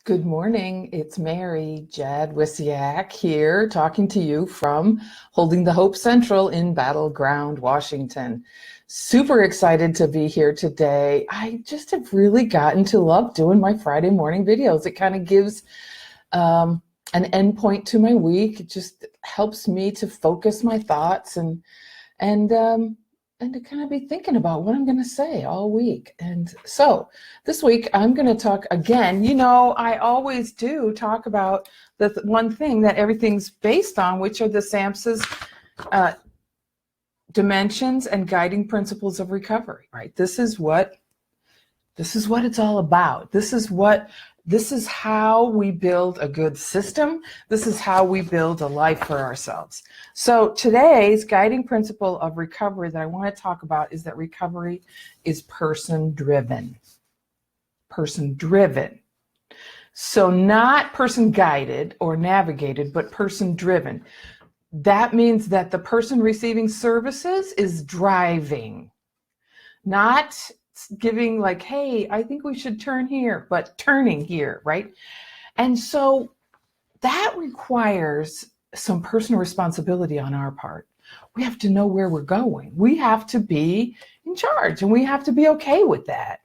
Good morning. It's Mary Jadwisiak here talking to you from Holding the Hope Central in Battleground, Washington. Super excited to be here today. I just have really gotten to love doing my Friday morning videos. It kind of gives an endpoint to my week. It just helps me to focus my thoughts and to kind of be thinking about what I'm going to say all week. And so this week I'm going to talk again. You know, I always do talk about the one thing that everything's based on, which are the SAMHSA's dimensions and guiding principles of recovery, right? This is what it's all about. This is how we build a good system. This is how we build a life for ourselves. So today's guiding principle of recovery that I want to talk about is that recovery is person-driven. Person-driven. So not person-guided or navigated, but person-driven. That means that the person receiving services is driving, not giving like, hey, I think we should turn here, but turning here, right? And so that requires some personal responsibility on our part. We have to know where we're going. We have to be in charge, and we have to be okay with that.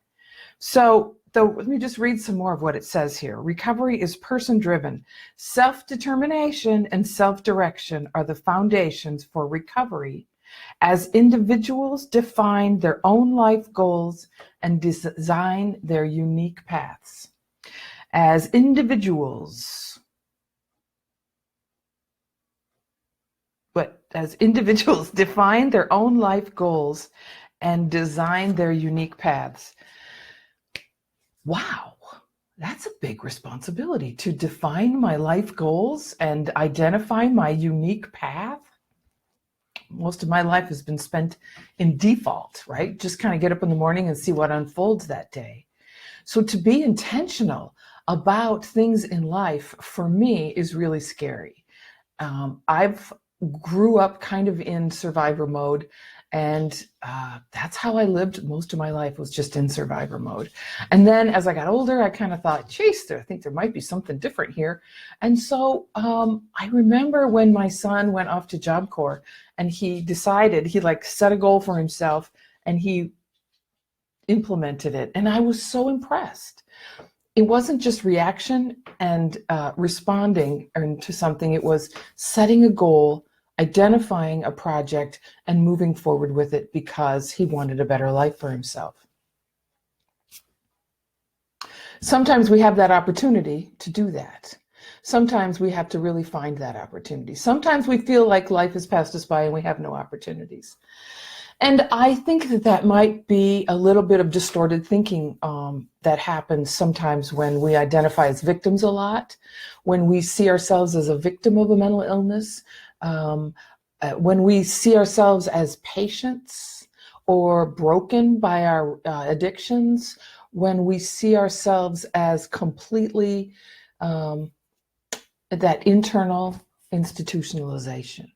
So let me just read some more of what it says here. Recovery is person-driven. Self-determination and self-direction are the foundations for recovery, as individuals define their own life goals and design their unique paths. As individuals define their own life goals and design their unique paths. Wow, that's a big responsibility, to define my life goals and identify my unique path. Most of my life has been spent in default, right? Just kind of get up in the morning and see what unfolds that day. So to be intentional about things in life, for me, is really scary. I've grew up kind of in survivor mode, and that's how I lived most of my life, was just in survivor mode. And then as I got older, I kind of thought, geez, I think there might be something different here. And so I remember when my son went off to Job Corps, and he decided, he set a goal for himself, and he implemented it. And I was so impressed. It wasn't just reaction and responding to something. It was setting a goal, identifying a project, and moving forward with it because he wanted a better life for himself. Sometimes we have that opportunity to do that. Sometimes we have to really find that opportunity. Sometimes we feel like life has passed us by and we have no opportunities. And I think that might be a little bit of distorted thinking that happens sometimes when we identify as victims a lot, when we see ourselves as a victim of a mental illness, when we see ourselves as patients or broken by our addictions, when we see ourselves as completely that internal institutionalization.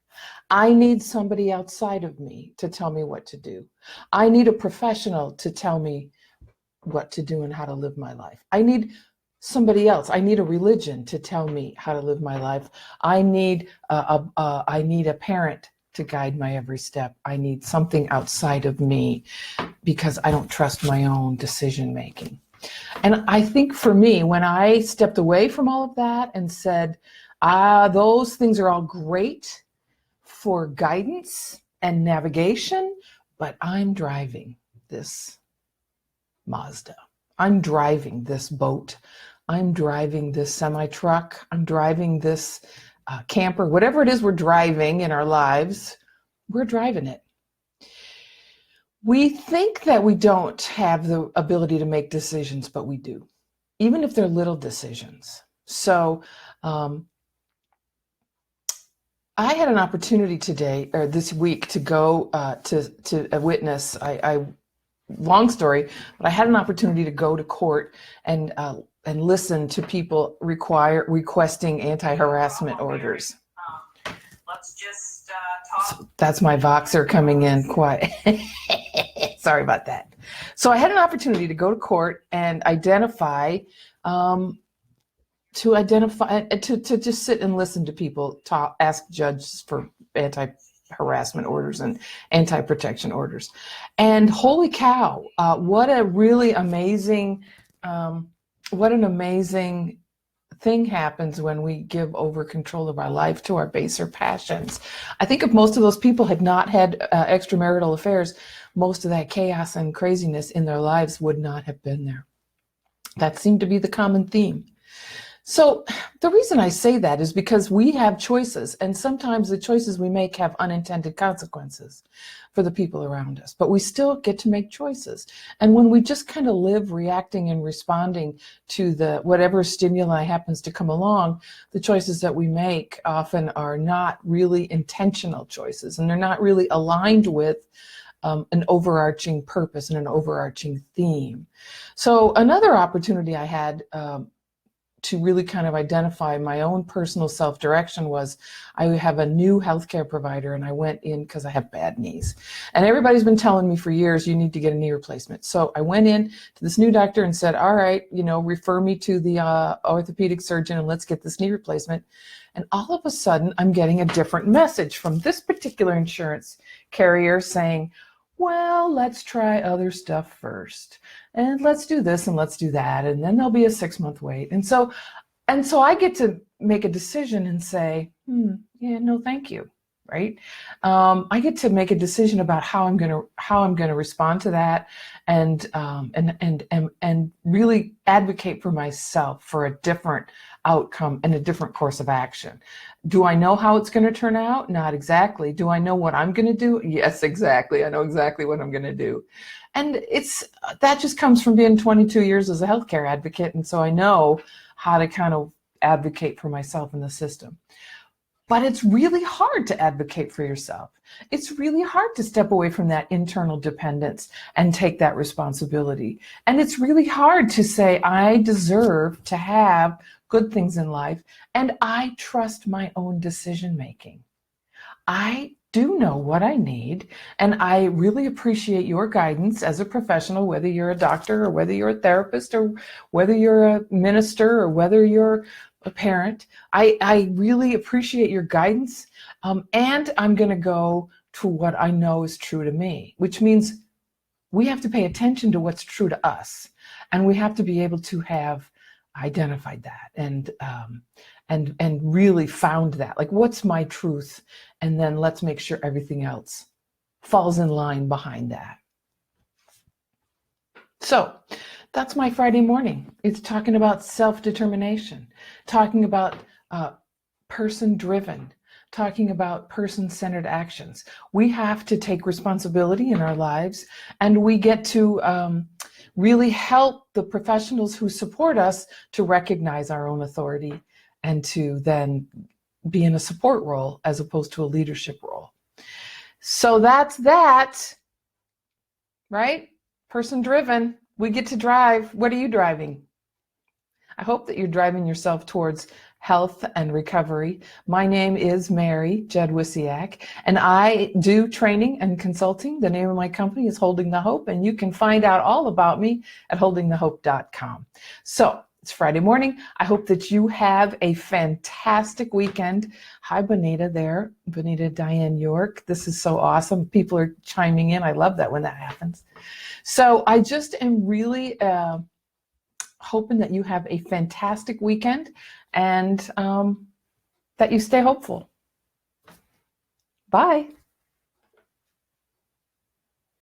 I need somebody outside of me to tell me what to do. I need a professional to tell me what to do and how to live my life. I need somebody else. I need a religion to tell me how to live my life. I need a parent to guide my every step. I need something outside of me because I don't trust my own decision making. And I think for me, when I stepped away from all of that and said, those things are all great for guidance and navigation, but I'm driving this Mazda. I'm driving this boat. I'm driving this semi-truck. I'm driving this camper. Whatever it is we're driving in our lives, we're driving it. We think that we don't have the ability to make decisions, but we do, even if they're little decisions. So I had an opportunity this week to go to a witness. Long story, but I had an opportunity to go to court and listen to people requesting anti-harassment orders. Let's just talk. So that's my Voxer coming in quiet. Sorry about that. So I had an opportunity to go to court and identify to identify, to just sit and listen to people talk, ask judges for anti-harassment orders and anti-protection orders. And holy cow, what a really amazing, what an amazing thing happens when we give over control of our life to our baser passions. I think if most of those people had not had extramarital affairs, most of that chaos and craziness in their lives would not have been there. That seemed to be the common theme. So the reason I say that is because we have choices, and sometimes the choices we make have unintended consequences for the people around us, but we still get to make choices. And when we just kind of live reacting and responding to the whatever stimuli happens to come along, the choices that we make often are not really intentional choices, and they're not really aligned with an overarching purpose and an overarching theme. So another opportunity I had to really kind of identify my own personal self-direction was I have a new healthcare provider, and I went in because I have bad knees. And everybody's been telling me for years, you need to get a knee replacement. So I went in to this new doctor and said, all right, refer me to the orthopedic surgeon and let's get this knee replacement. And all of a sudden, I'm getting a different message from this particular insurance carrier saying, well, let's try other stuff first, and let's do this and let's do that, and then there'll be a 6-month wait. And so I get to make a decision and say, yeah, no, thank you, right? I get to make a decision about how I'm gonna respond to that, and really advocate for myself for a different outcome and a different course of action. Do I know how it's going to turn out? Not exactly. Do I know what I'm going to do? Yes, exactly. I know exactly what I'm going to do. And that just comes from being 22 years as a healthcare advocate. And so I know how to kind of advocate for myself in the system. But it's really hard to advocate for yourself. It's really hard to step away from that internal dependence and take that responsibility. And it's really hard to say, I deserve to have good things in life, and I trust my own decision making. I do know what I need, and I really appreciate your guidance as a professional, whether you're a doctor or whether you're a therapist or whether you're a minister or whether you're a parent. I really appreciate your guidance, and I'm going to go to what I know is true to me, which means we have to pay attention to what's true to us, and we have to be able to have identified that and really found that, like, what's my truth, and then let's make sure everything else falls in line behind that. So that's my Friday morning. It's talking about self-determination, talking about person-driven, talking about person-centered actions. We have to take responsibility in our lives, and we get to really help the professionals who support us to recognize our own authority and to then be in a support role as opposed to a leadership role. So that's that, right? Person-driven. We get to drive. What are you driving? I hope that you're driving yourself towards health and recovery. My name is Mary Jedwisiak, and I do training and consulting. The name of my company is Holding the Hope, and you can find out all about me at holdingthehope.com. So it's Friday morning. I hope that you have a fantastic weekend. Hi, Bonita there, Bonita Diane York. This is so awesome. People are chiming in. I love that when that happens. So I just am really hoping that you have a fantastic weekend and that you stay hopeful. Bye.